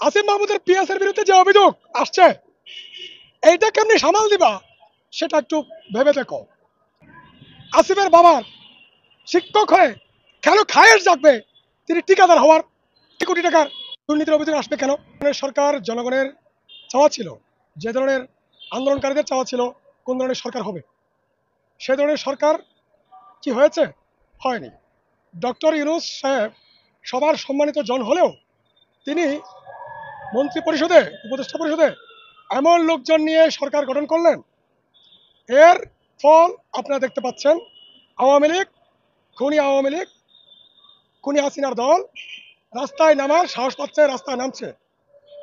আসিফ মাহমুদের পিএস এর বিরুদ্ধে যে অভিযোগ আসছে এইটা কেমনি সামাল দিবা সেটা একটু ভেবে দেখো। আসিফের বাবার শিক্ষক হয়ে কেন খায়েশ জাগবে তিনি ঠিকাদার হওয়ার? কোটি টাকার দুর্নীতির অভিযোগ আসবে কেন? সরকার জনগণের চাওয়া ছিল, যে ধরনের আন্দোলনকারীদের চাওয়া ছিল কোন ধরনের সরকার হবে, সে ধরনের সরকার কি হয়েছে? হয়নি। ডক্টর ইউনূস সাহেব সবার সম্মানিত জন হলেও তিনি মন্ত্রী পরিষদে, উপদেষ্টা পরিষদে এমন লোকজন নিয়ে সরকার গঠন করলেন, এর ফল আপনারা দেখতে পাচ্ছেন। আওয়ামী লীগ, আওয়ামী লীগ, খুনি হাসিনার দল রাস্তায় নামার সাহস পাচ্ছে, রাস্তায় নামছে।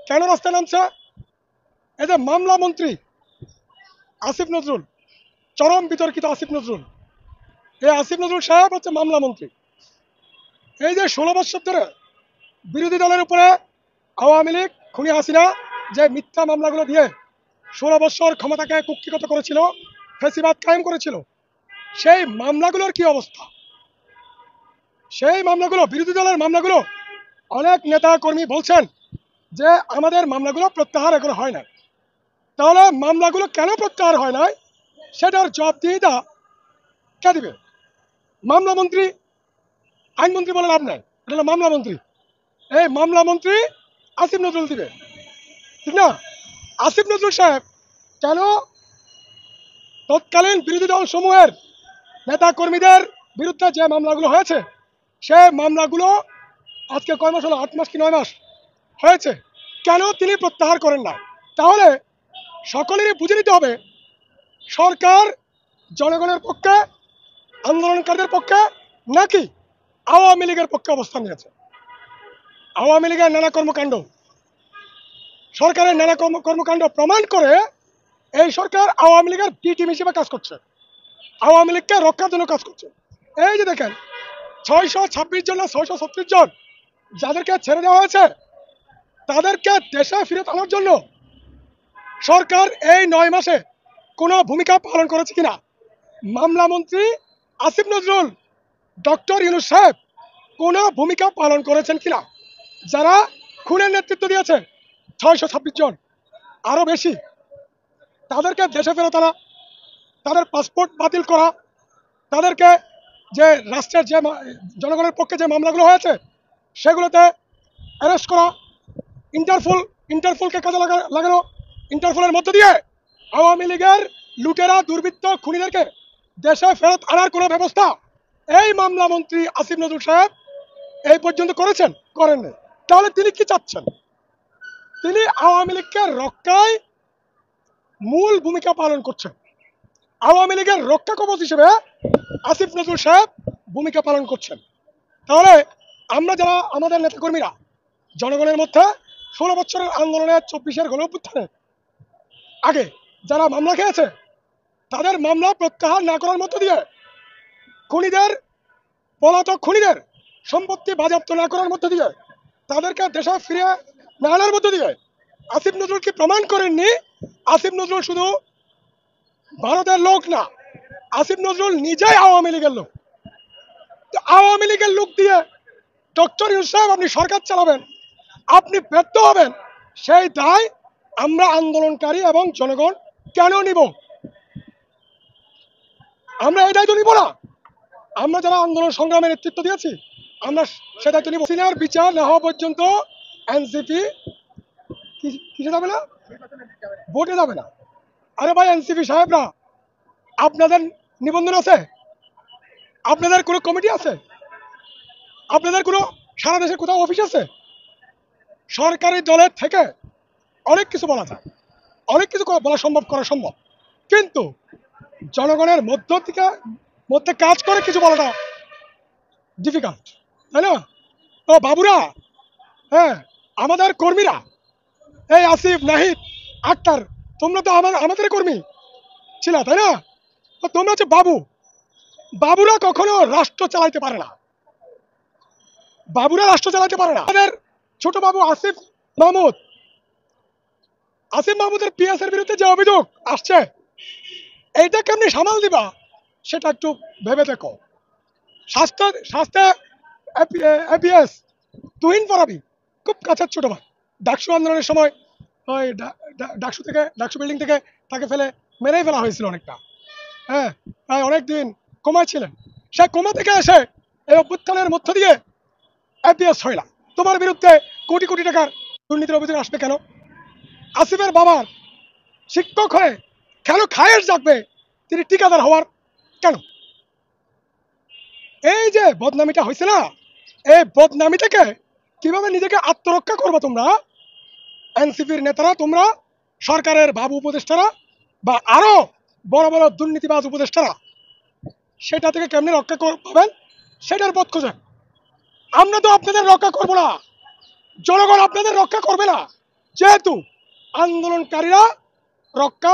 কেন রাস্তায় নামছে? এই যে মামলা মন্ত্রী আসিফ নজরুল, চরম বিতর্কিত আসিফ নজরুল, এই আসিফ নজরুল সাহেব হচ্ছে মামলা মন্ত্রী। এই যে 16 বছর ধরে বিরোধী দলের উপরে আওয়ামী লীগ, খুনি হাসিনা যে মিথ্যা মামলাগুলো দিয়ে 16 বছর ক্ষমতাকে কুক্ষিগত করেছিল, ফেসিবাদ কায়েম করেছিল, সেই মামলাগুলোর কি অবস্থা? সেই মামলাগুলো, বিরোধী দলের মামলাগুলো, অনেক নেতা কর্মী বলছেন যে আমাদের মামলাগুলো প্রত্যাহার এখনো হয় না। তাহলে মামলাগুলো কেন প্রত্যাহার হয় নাই সেটার জবাবদিহিতা কে দিবে? মামলা মন্ত্রী, আইনমন্ত্রী বলে লাভ নাই, এটা হলো মামলা মন্ত্রী। এই মামলা মন্ত্রী আসিফ নজরুল দিবে, ঠিক না? আসিফ নজরুল সাহেব কেন তৎকালীন বিরোধী দল সমূহের নেতা কর্মীদের বিরুদ্ধে যে মামলাগুলো হয়েছে, সে মামলাগুলো আজকে কয় মাস হলো, 8 মাস কি 9 মাস হয়েছে, কেন তিনি প্রত্যাহার করেন না? তাহলে সকলেরই বুঝে নিতে হবে সরকার জনগণের পক্ষে, আন্দোলনকারীদের পক্ষে নাকি আওয়ামী লীগের পক্ষে অবস্থান নিয়েছে। আওয়ামী লীগের নানা কর্মকাণ্ড, সরকারের নানা কর্মকাণ্ড প্রমাণ করে এই সরকার আওয়ামী লীগের বি টিম হিসেবে কাজ করছে, আওয়ামী লীগকে রক্ষার জন্য কাজ করছে। এই যে দেখেন 626 জন না 636 জন যাদেরকে ছেড়ে দেওয়া হয়েছে, তাদেরকে দেশে ফিরত আনার জন্য সরকার এই 9 মাসে কোনো ভূমিকা পালন করেছে কিনা? মামলা মন্ত্রী আসিফ নজরুল, ডক্টর ইউনূস সাহেব কোনো ভূমিকা পালন করেছেন কিনা? যারা খুনের নেতৃত্ব দিয়েছে 626 জন, আরো বেশি, তাদেরকে দেশে ফেরত আনা, তাদের পাসপোর্ট বাতিল করা, তাদেরকে যে রাষ্ট্রের যে জনগণের পক্ষে যে মামলাগুলো হয়েছে সেগুলোতে অ্যারেস্ট করা, ইন্টারপোলকে কাজে লাগানো, ইন্টারপোলের মধ্য দিয়ে আওয়ামী লীগের লুটেরা, দুর্বৃত্ত, খুনিদেরকে দেশে ফেরত আনার কোনো ব্যবস্থা এই মামলা মন্ত্রী আসিফ নজরুল সাহেব এই পর্যন্ত করেছেন? করেননি। তাহলে তিনি কি চাচ্ছেন? তিনি আওয়ামী লীগকে রক্ষায় মূল ভূমিকা পালন করছেন। আওয়ামী লীগের রক্ষা কবচ হিসেবে আসিফ নজরুল সাহেব ভূমিকা পালন করছেন। তাহলে আমরা যারা, আমাদের নেতাকর্মীরা জনগণের মধ্যে 16 বছরের আন্দোলনে, 24-এর গণঅভ্যুত্থানে আগে যারা মামলা খেয়েছে, তাদের মামলা প্রত্যাহার না করার মধ্য দিয়ে, খুনিদের, পলাতক খুনিদের সম্পত্তি বাজেয়াপ্ত না করার মধ্য দিয়ে, তাদেরকে দেশে ফিরে না আনার মধ্য দিয়ে আসিফ নজরুল কি প্রমাণ করেননি আসিফ নজরুল শুধু ভারতের লোক না, আসিফ নজরুল নিজেই আওয়ামী লীগের লোক। আওয়ামী লীগের লোক দিয়ে ডক্টর ইউনূস সাহেব আপনি সরকার চালাবেন, আপনি ব্যর্থ হবেন, সেই দায় আমরা আন্দোলনকারী এবং জনগণ কেন নিব? আমরা এই দায়িত্ব নিব না। আমরা যারা আন্দোলন সংগ্রামের নেতৃত্ব দিয়েছি, আমরা সে দায়িত্ব নিব। সিনিয়র বিচার না হওয়া পর্যন্ত এনসিপি কিসে যাবে না, ভোটে যাবে না। আরে ভাই এনসিপি সাহেবরা, আপনাদের নিবন্ধন আছে? আপনাদের কোনো কমিটি আছে? আপনাদের কোনো সারা দেশের কোথাও অফিস আছে? সরকারি দলের থেকে অনেক কিছু বলা যায়, অনেক কিছু বলা সম্ভব, করা সম্ভব, কিন্তু জনগণের মধ্যে কাজ করে কিছু বলাটা ডিফিকাল্ট, তাই না? তো বাবুরা, হ্যাঁ, আমাদের কর্মীরা, এই আসিফ, নাহিদ, আক্তার, তোমরা তো আমাদের কর্মী ছিল, তাই না? তো তোমরা হচ্ছে বাবু, বাবুরা কখনো রাষ্ট্র চালাইতে পারে না, বাবুরা রাষ্ট্র চালাতে পারে না। আমাদের ছোট বাবু আসিফ মাহমুদের পিএস এর বিরুদ্ধে যে অভিযোগ আসছে এইটা কেমনি সামাল দিবা সেটা একটু ভেবে দেখো। স্বাস্থ্য এপিএস তুহিন ফরাবি খুব কাছের ছোট ভাই, ডাকসু আন্দোলনের সময় ওই ডাকসু বিল্ডিং থেকে তাকে মেরেই ফেলা হয়েছিল অনেকটা। হ্যাঁ, প্রায় অনেকদিন কোমায় ছিলেন। সে কোমা থেকে এসে এই অভ্যুত্থানের মধ্য দিয়ে এপিএস হইলা। তোমার বিরুদ্ধে কোটি কোটি টাকার দুর্নীতির অভিযোগ আসবে কেন? আসিফের বাবার শিক্ষক হয়ে কেন খায়ের জাগবে তিনি ঠিকাদার হওয়ার কেন? এই যে বদনামিটা হয়েছে না, এই বদনামি থেকে কিভাবে নিজেকে আত্মরক্ষা করবো তোমরা এনসিপির নেতারা, তোমরা সরকারের বাবু উপদেষ্টারা বা আরো বড় বড় দুর্নীতিবাজ উপদেষ্টারা, সেটা থেকে কেমনে রক্ষা পাবেন সেটার পথ খোঁজেন। আমরা তো আপনাদের রক্ষা করব না, জনগণ আপনাদের রক্ষা করবে না, যেহেতু আন্দোলনকারীরা রক্ষা